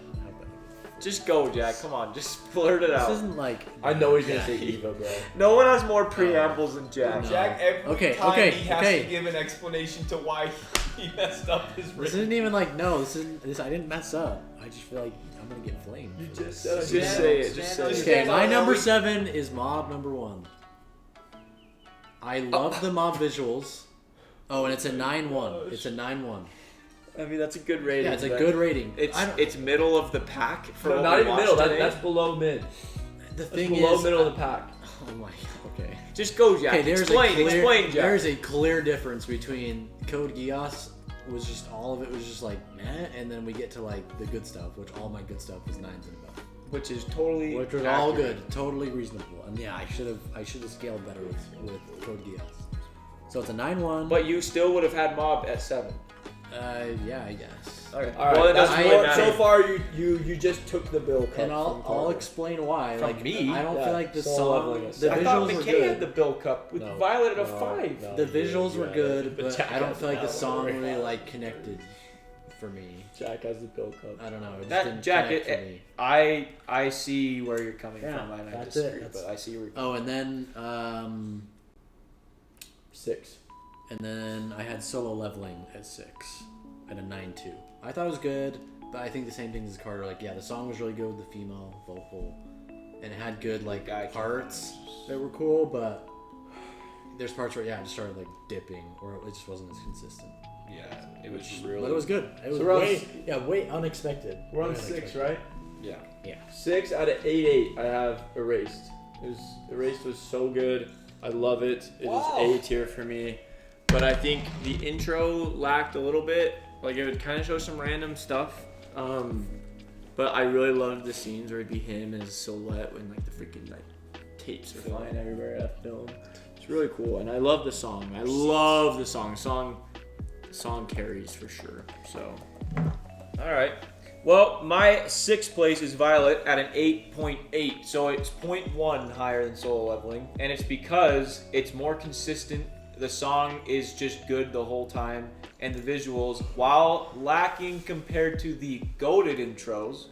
Just go, Jack. Come on, just blurt it This out. isn't like. I know he's gonna say Eva, bro. No one has more preambles than Jack. No. Jack, every Okay, time okay, he has okay. to give an explanation to why he messed up his This rating. isn't even like This isn't. This I didn't mess up. I just feel like I'm gonna get flamed. You for just this. said Just say it. Just say Just it. say Okay, it. my number 7 is Mob number 1. I love the Mob visuals. Oh, and it's a 9-1. It's a 9-1. I mean, that's a good rating. Yeah, it's a good rating. It's middle of the pack for No, what not we even watched middle. today. That's below mid. The That's thing below is, middle of the pack. oh my, okay. Just go, Jack. Okay, Explain, Jack. There's a clear difference between Code Geass was just all of it was just like meh, and then we get to like the good stuff, which all my good stuff was 9s and above, Which is totally which was accurate. all good, totally reasonable. And yeah, I should have scaled better with Code Geass. So it's a 9-1. But you still would have had Mob at 7. Yeah, I guess. Okay. All right. Well, it doesn't really matter. So far, you just took the bill cup. And from I'll Carter. explain why. From like me? I don't Yeah, feel like the soul song, leveling is- the I thought visuals were McKay had good. the Bill Cup with No. Violet at a No, 5. no. The visuals were Yeah, good, but but Jack I don't has feel like the that song one. really like connected for me. Jack has the bill cup. I don't know. It just That didn't Jack, connect for me. I see where you're coming Yeah, from, and I that's it. disagree, That's- but I see where you're Oh, and then 6. I had solo leveling at 6 at a 9-2. I thought it was good, but I think the same thing as Carter. Like, yeah, the song was really good with the female vocal, and it had good like parts that were cool, but there's parts where it just started like dipping, or it just wasn't as consistent. Yeah, it was But really. it was good. It was So we're on way unexpected. We're on Way 6, unexpected. right? Yeah. 6 out of 8. I have Erased. Erased was so good. I love it. It is A tier for me. But I think the intro lacked a little bit. Like, it would kind of show some random stuff. But I really loved the scenes where it'd be him and his silhouette when like the freaking like tapes are flying everywhere at film. It's really cool, and I love the song. I love the song. The song carries for sure. So, All right. Well, my 6th place is Violet at an 8.8, so it's 0.1 higher than solo leveling, and it's because it's more consistent. The song is just good the whole time, and the visuals, while lacking compared to the goated intros,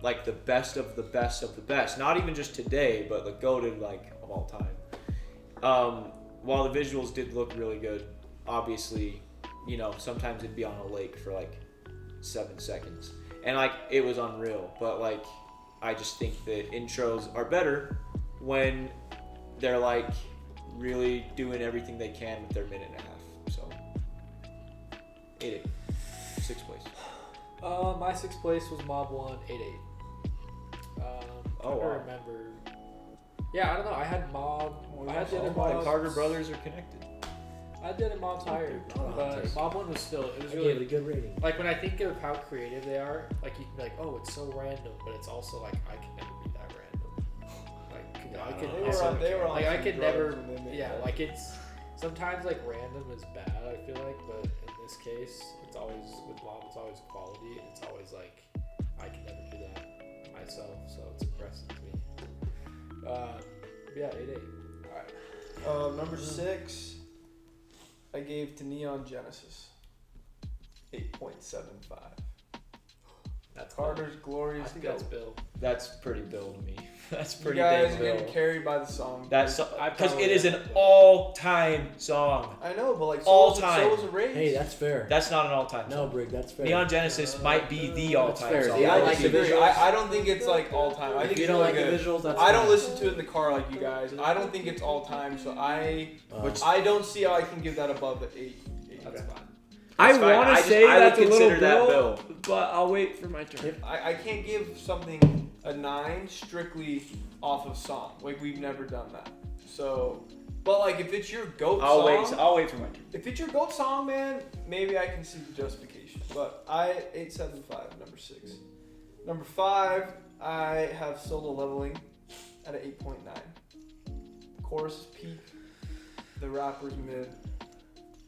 like the best of the best of the best, not even just today, but the goated like of all time. While the visuals did look really good, obviously, sometimes it'd be on a lake for like 7 seconds, and like it was unreal. But like, I just think the intros are better when they're like really doing everything they can with their minute and a half. So 8, 6th place. My 6th place was Mob 1, 8-8. Oh, wow. I remember. Yeah, I don't know. I had Mob. I had the other The Mobs. Carter brothers are connected. I had the other Mobs higher, but Mob 1 was still. It was I really gave it a good rating. like when I think of how creative they are. Like you can be like, oh, it's so random, but it's also like I can never be that random. Like I can. They were on Like I some could drugs never. when they made Yeah, that. like it's sometimes like random is bad. I feel like, but in this case, it's always with Mob. It's always quality. It's always like I can never do that myself, so it's impressive to me. Yeah, 8-8. All right. Number 6, I gave to Neon Genesis 8.75. That's Carter's I Glorious think that's Goat. Bill. That's pretty Bill to me. That's You pretty guys dang are getting Bill. carried by the song. Because probably it is an am. all-time song. I know, but like All so time. was Erased. Hey, that's fair. That's not an all-time No, song. Brig, that's fair. Neon Genesis might be the all-time fair. song. See, I I like the disagree. visuals. I don't think it's like all time. I If think you it's don't really like good. the visuals, that's I don't fine. listen to it in the car like you guys. I don't think it's all time, so I don't see how I can give that above the 8. That's fine. I That's fine. want I to just- say I would that's a little consider that Bill, Bill. but I'll wait for my turn. I can't give something a 9 strictly off of song. Like we've never done that. So, but like if it's your goat song, I'll wait for my turn. if it's your goat song, man, maybe I can see the justification. But I 8.75, number 6. Number 5, I have solo leveling at an 8.9. Chorus is peak. The rapper's mid.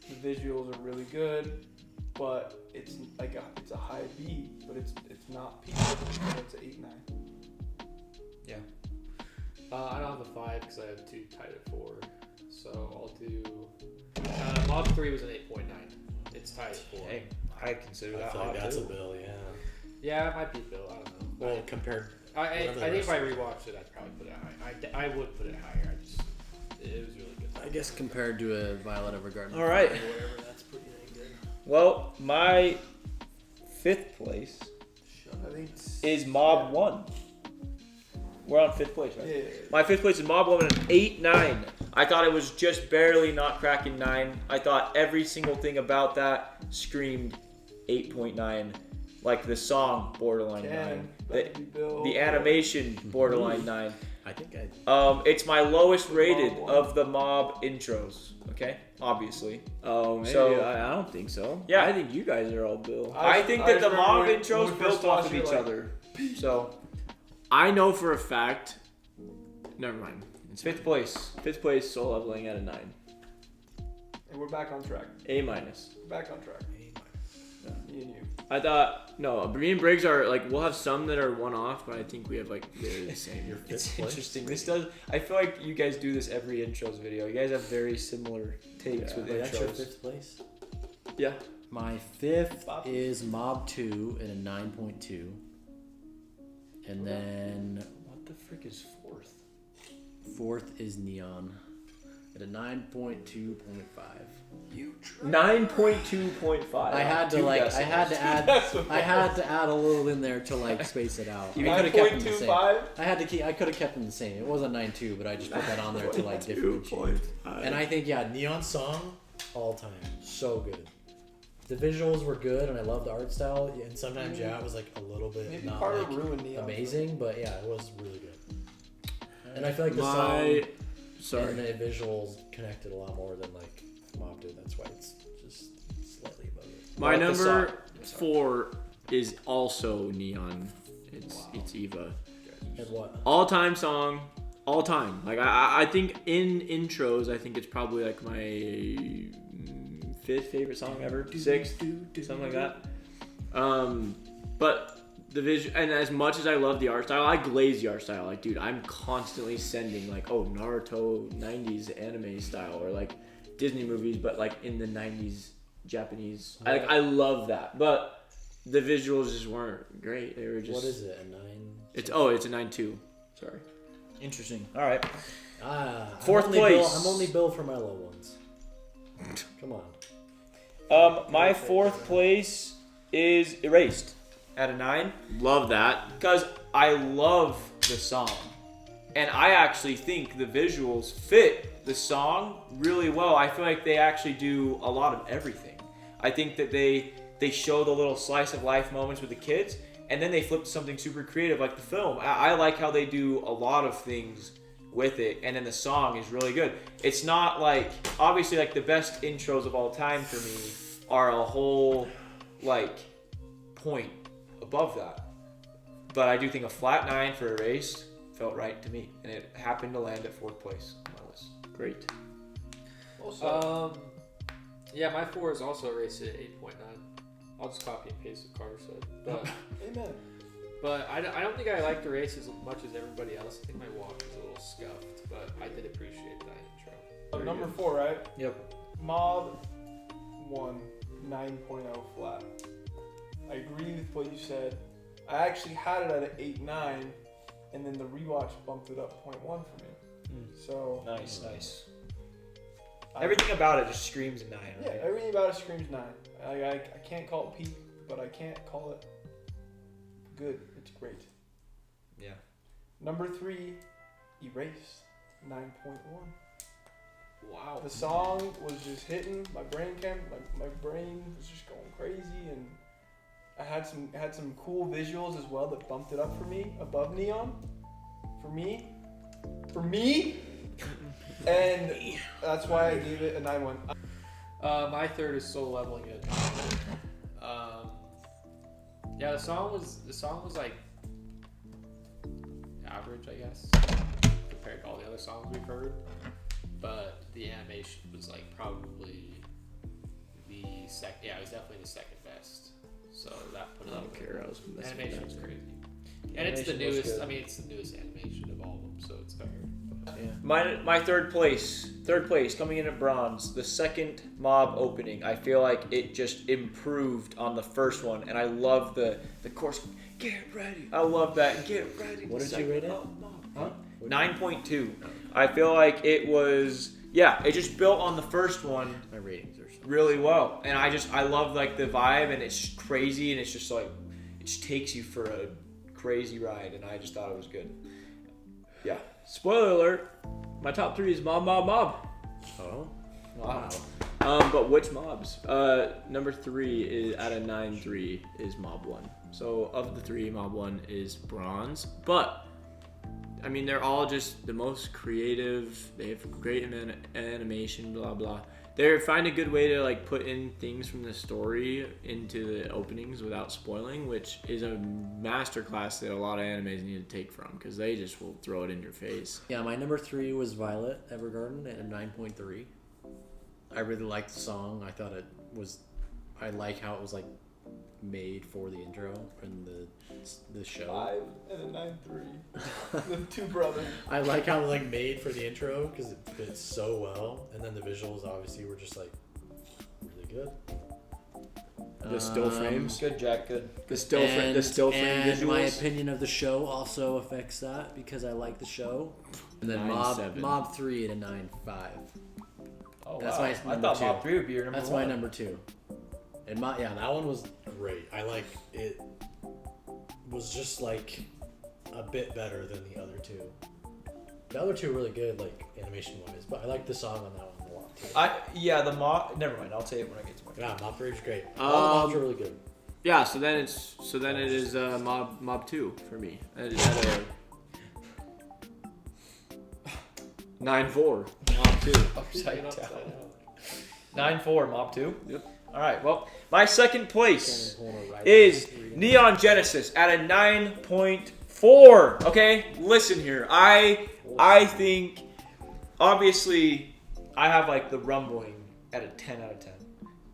The visuals are really good, but it's like it's a high B, but it's not peak. So it's an 8.9. I don't have the 5 because I have 2 tied at 4. So I'll do. Mob 3 was an 8.9. It's tied at 4. Hey, I consider I that feel like hot that's a too. Bill, yeah. Yeah, it might be Bill. I don't know. Well, compared. I whatever the think if rest I of it. rewatched it, I'd probably put it high. I would put it higher. It was really good. I guess compared to a Violet Evergarden. All right. or whatever, that's pretty dang good. Well, my 5th place I think is Mob 1. We're on 5th place, right? Yeah. My 5th place is Mob 1 at an 8.9. I thought it was just barely not cracking 9. I thought every single thing about that screamed 8.9. Like the song, borderline 9. The animation, borderline 9. I think It's my lowest rated of the mob intros. Okay, obviously. Oh, maybe. So- I don't think so. Yeah. I think you guys are all Bill. I think that the remember mob when intros we built first off watched of it, each like, other. So, I know for a fact. Never mind. It's 5th place. 5th place, soul leveling at a 9. And we're back on track. A minus. We're back on track. Me and you. I thought me and Briggs are like we'll have some that are one off, but I think we have like they're the same. Your 5th It's place. interesting. I feel like you guys do this every intros video. You guys have very similar takes with Wait, that's your intros. 5th place? Yeah. My 5th Bob. is Mob 2 at a 9.2. And then What the frick is 4th? 4th is Neon at a 9.2.5. 9.2.5. I had to I had to add a little in there to like space it out. I could have kept them the same. 9.25. I could have kept them the same. It wasn't 9.2, but I just put that on there to like differentiate. And I think Neon song all time so good. The visuals were good, and I love the art style. And sometimes it was like a little bit Maybe not part like of Ruin Neon. amazing, but yeah, it was really good. And I feel like the song and the visuals connected a lot more than like Mob did. That's why it's just slightly above it. My Well, the number song- 4 is also Neon. It's Eva. And what? All time song. All time. Like I think in intros, I think it's probably like my 5th favorite song ever. 6th, something like that. But the visual, and as much as I love the art style, I glaze the art style. Like, dude, I'm constantly sending like, oh, Naruto 90s anime style or like Disney movies, but like in the 90s Japanese. I love that, but the visuals just weren't great. They were just. What is it? A 9? It's a 9.2. Sorry. Interesting. All right. Fourth I'm place. only Bill for my low ones. Come on. My 4th place is Erased at a 9. Love that. Because I love the song. And I actually think the visuals fit the song really well. I feel like they actually do a lot of everything. I think that they show the little slice of life moments with the kids, and then they flip to something super creative like the film. I like how they do a lot of things with it, and then the song is really good. It's not like, obviously, like the best intros of all time for me are a whole like point above that. But I do think a flat 9 for Erased felt right to me, and it happened to land at 4th place on my list. Great. Yeah, my 4 is also Erased at 8.9. I'll just copy and paste what Carter said. But Amen. But I don't think I liked the race as much as everybody else. I think my walk was a little scuffed, but I did appreciate that intro. Number 4, right? Yep. Mob 1, 9.0 flat. I agree with what you said. I actually had it at an 8.9, and then the rewatch bumped it up 0.1 for me. So Nice. Everything about it just screams a 9, yeah, right? everything about it screams 9. I can't call it peak, but I can't call it good. It's great. Yeah. Number 3, Erased, 9.1. Wow. The song was just hitting my brain. My brain was just going crazy, and I had some cool visuals as well that bumped it up for me above Neon. For me, and that's why I gave it a 9.1. My 3rd is Soul Leveling it. Yeah, the song was like average, I guess, compared to all the other songs we've heard. But the animation was like probably the second. Yeah, it was definitely the second best. So that put it I up. don't care. I was messing Animation with was that. crazy, and it's the Animation was newest. good. I mean, it's the newest animation of all of them, so it's fair. My 3rd place coming in at bronze, the second mob opening. I feel like it just improved on the first one, and I love the chorus. Get ready. I love that. Get ready. What did you Second rate it? mob. Huh? 9.2. I feel like it was, it just built on the first one My ratings are really well, and I love like the vibe, and it's crazy, and it's just like it just takes you for a crazy ride, and I just thought it was good. Yeah. spoiler alert, my top 3 is Mob Mob Mob. Oh. Wow. But which mobs? Number 3 is out of 9-3 is Mob 1. So of the 3, Mob 1 is bronze. But I mean, they're all just the most creative. They have great animation, blah blah. They find a good way to like put in things from the story into the openings without spoiling, which is a masterclass that a lot of animes need to take from because they just will throw it in your face. Yeah, my number 3 was Violet Evergarden at a 9.3. I really liked the song. I thought I like how it was like made for the intro and the show. 5 and a 9.3. The two brothers. I like how it like made for the intro because it fits so well, and then the visuals obviously were just like really good. The still frames. Good, Jack. Good. The still frame and visuals. my opinion of the show also affects that because I like the show. And then Mob 3 at a 9.5. Oh, That's wow. my I number thought 2. Mob 3 would be your number That's 1. my number 2. And that one was great. I like it. Was just like a bit better than the other 2. The other 2 are really good, like animation wise, but I like the song on that one a lot too. The Mob. Never mind. I'll say it when I get to my. Yeah, Mob 3 is great. All the mobs are really good. Yeah, so then it is Mob 2 for me. It is at a 9-4. Mob 2. Upside down. 9-4. Mob 2. Yep. All right. Well, my second place is Neon Genesis at a 9.4. Okay, listen here. I think obviously I have like the rumbling at a 10 out of 10,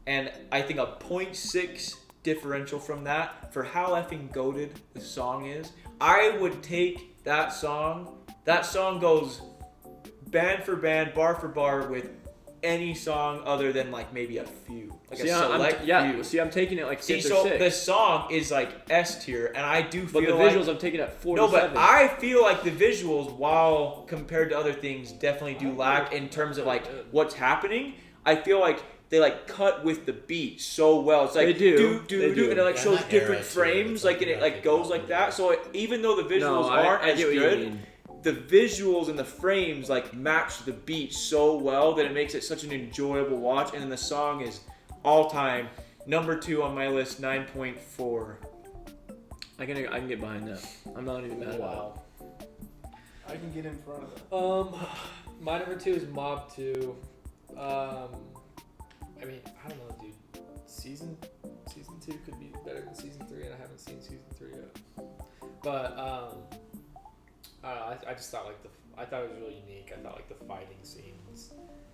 and I think a 0.6 differential from that for how effing goated the song is. I would take that song. That song goes band for band, bar for bar with any song other than like maybe a few, like a select few. See, I'm taking it like 6 or so 6. the song is like S tier, and I do feel But the like visuals, I'm taking at 4 no, to but 7. I feel like the visuals, while compared to other things, definitely do lack in terms of like what's happening. I feel like they like cut with the beat so well. It's like They do. do, They and it like Yeah, shows that different era, too. frames, It's like like and it like graphic goes like that. So even though the visuals aren't as get what you good, mean. the visuals and the frames like match the beat so well that it makes it such an enjoyable watch. And then the song is all time number 2 on my list, 9.4. I can get behind that. I'm not even mad about I can get in front of that. My number 2 is Mob 2. I mean, I don't know, dude. Season 2 could be better than season 3, and I haven't seen season 3 yet. But I just thought I thought it was really unique. I thought like the fighting scenes,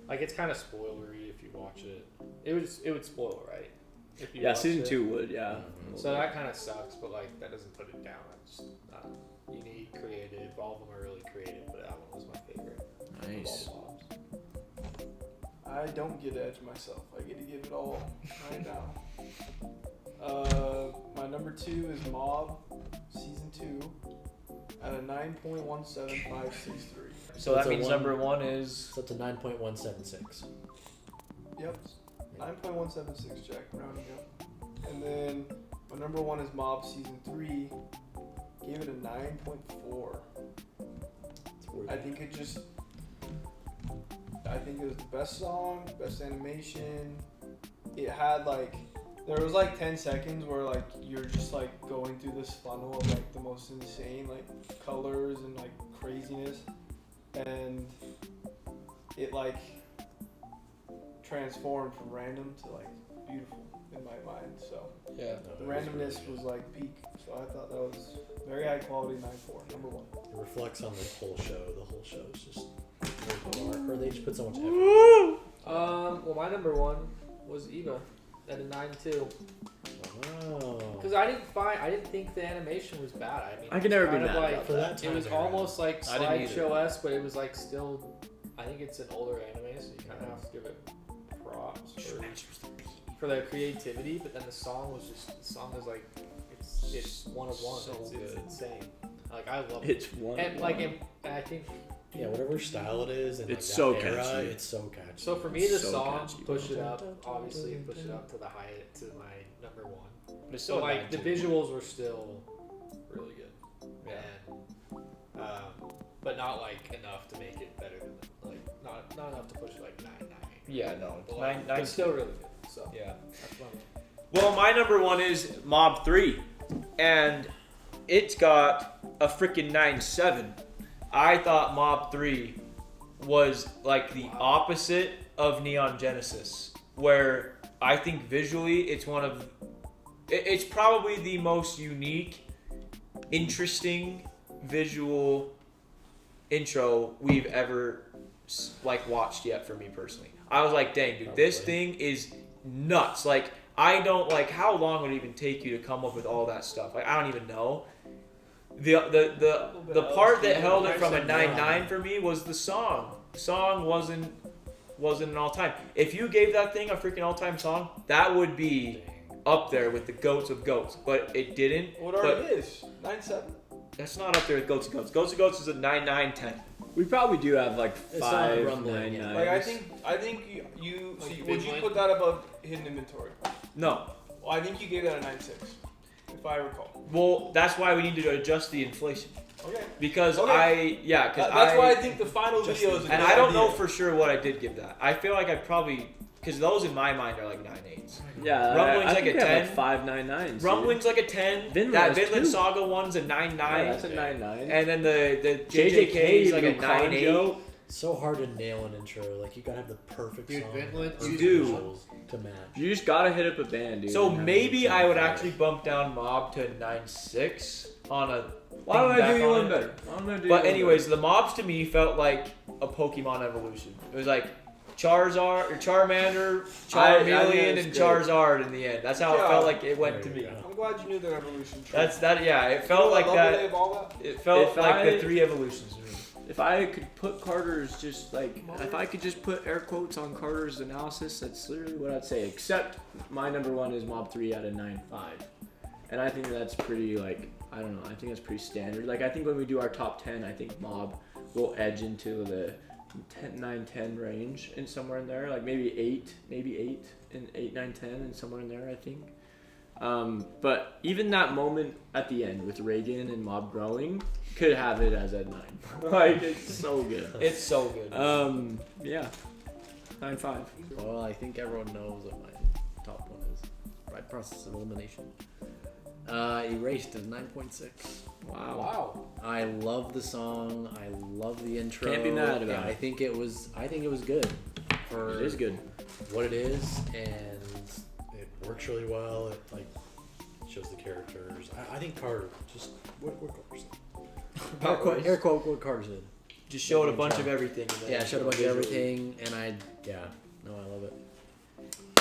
like it's kind of spoilery if you watch it. It would spoil, right? If you Yeah, watch season it. 2 would, yeah. So that kind of sucks, but like that doesn't put it down. It's unique, creative. All of them are really creative, but that one was my favorite. Nice. Of all the mobs. I don't get to edge myself. I get to give it all right now. My number 2 is Mob, season 2, at a 9.17563. So that It's a means 1. number 1 is So it's a 9.176. Yep, 9.176, Jack, rounding up. And then my number 1 is Mob, season 3, gave it a 9.4. I think it was the best song, best animation. It had like, there was like 10 seconds where like you're just like going through this funnel of like the most insane like colors and like craziness, and it like transformed from random to like beautiful in my mind. So yeah. the randomness was like peak. So I thought that was very high quality. 9.4, number 1. It reflects on the whole show. The whole show is just or they just put so much effort. Well, my number 1 was Eva at a 9.2. Oh. Because I didn't think the animation was bad. I mean, I can never be kind of mad like, about For that it time was era. almost like I didn't either. slideshow-esque, but it was like still. I think it's an older anime, so you kind of have to give it props for their creativity. But then the song is like it's one of one. So It's good. insane. Like I love it. It's one. And like and I think Yeah, whatever style it is, and It's like so that era, catchy. it's so catchy. so. For me, the So song catchy. push it up. Obviously, push it up to the high to my number 1. But it's So still like the visuals were still really good. Yeah. And but not like enough to make it better than like not enough to push it like 9-9. Yeah, no. But, Nine, but nine, still really good. So Yeah. that's one. Well, my number one is Mob 3, and it's got a freaking 9.7. I thought Mob 3 was like the opposite of Neon Genesis, where I think visually it's probably the most unique, interesting visual intro we've ever like watched yet for me personally. I was like, dang, dude, this thing is nuts. Like, I don't like how long would it even take you to come up with all that stuff? Like, I don't even know. The part that held it from a 9.9 for me was the song. The song wasn't an all-time. If you gave that thing a freaking all-time song, that would be up there with the goats of goats. But it didn't. What already is 9.7. That's not up there with goats of goats. Goats of goats is a 9.9, 10. We probably do have like It's not 5, rumbling, 9, yeah. 9. Like I think you Like would you Vinland? put that above hidden inventory? No. Well, I think you gave that a 9.6, if I recall. Well, that's why we need to adjust the inflation. Okay. Because Okay. That's why I think the final video is a And good I don't know idea. for sure what I did give that. I feel like I probably, because those in my mind are like 9.8s. Yeah, Rumbling's I like think a we have 10. like 5, 9, 9s. Rumbling's like a 10. Vinland That is Vinland 2. Saga one's a 9.9. Yeah, that's a 9, 9. And then the JJK is like a 9.8. So hard to nail an intro. Like you gotta have the perfect Dude, song. Vinland, perfect you do. visuals to match. You just gotta hit up a band, dude. So and have maybe it I would sound actually bump down Mob to a 9.6 on a. Why don't think I back do you on one it. better? Why don't I do you But one anyways, the mobs to me felt like a Pokemon evolution. It was like Charizard, or Charmander, I think Charmeleon, it's and good. Charizard in the end. That's how it Yeah. felt like it went There to you me. go. I'm glad you knew that evolution. That's that. Yeah, it You felt know like what level that. they evolved at? It felt If like I- the 3 evolutions to me. If I could put Carter's just like, if I could just put air quotes on Carter's analysis, that's literally what I'd say. Except my number one is Mob 3 out of 9.5. And I think that's pretty like, I don't know, I think that's pretty standard. Like I think when we do our top 10, I think Mob will edge into the 10, 9, 10 range and somewhere in there. Like maybe 8 and 8, 9, 10 and somewhere in there, I think. But even that moment at the end with Reagan and Mob growing could have it as a 9. Like it's so good. It's so good. Yeah, 9.5. Well, I think everyone knows what my top one is. By process of elimination. Erased is 9.6. Wow. I love the song. I love the intro. Can't be mad about Yeah, it. I think it was good for It is good. what it is, and it works really well. It like shows the characters. I think Carter just what Carter said. Air quote what Carter said. Just showed a bunch of everything. in Yeah, there. showed a bunch of everything, and I love it.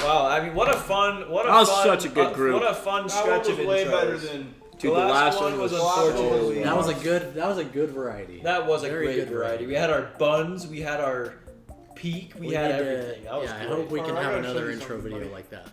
Wow, I mean, what a fun, That was such a good group. What a fun That stretch one of was way intros. better than. Dude, the last one was unfortunately. That was a good variety. That was a Very great good variety. We had our buns, we had our peak, we had need to- everything. That was I great. hope we can Alright, have I'm gonna another show you intro something, video buddy. like that.